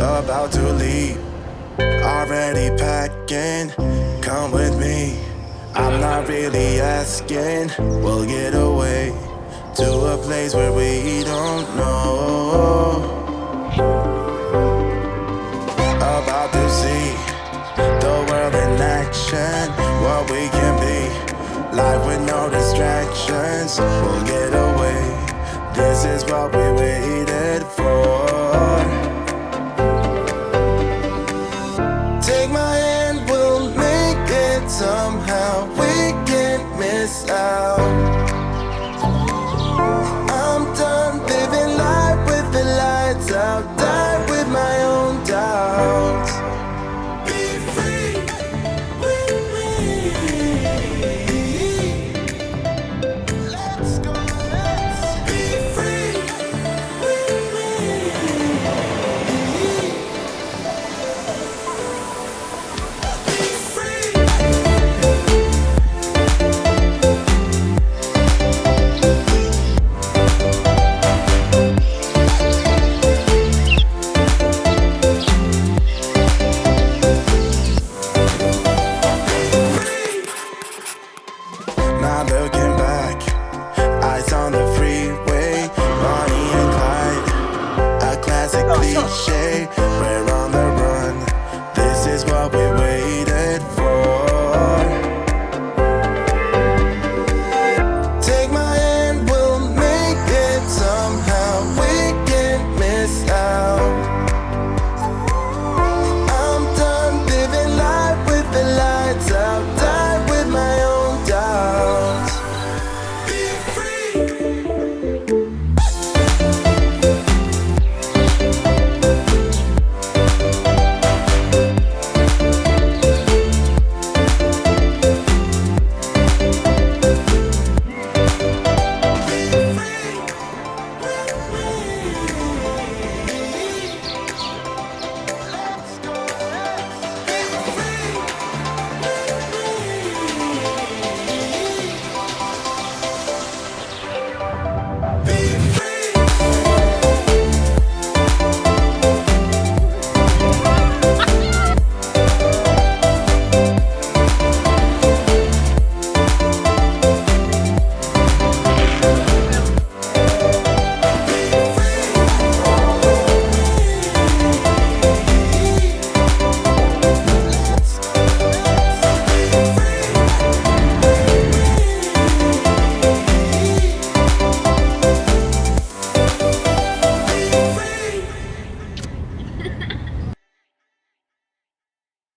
about to leave. Already packing, come with me. I'm not really asking, we'll get away to a place where we don't know. About to see the world in action, what we can be. Life with no distractions, we'll get away. This is what we waited for. Take my hand, we'll make it somehow. We can't miss out. I'm done living life with the lights out. Die with my own doubts. Be free with me. Let's go, let's be free with me. Be free. Not looking back, eyes on the freeway, Bonnie and Clyde, a classic cliche. We're on the run. This is what we waited for. Take my hand, we'll make it somehow. We can't miss out. I'm done living life with the lights out. Die with my own doubts. Be free.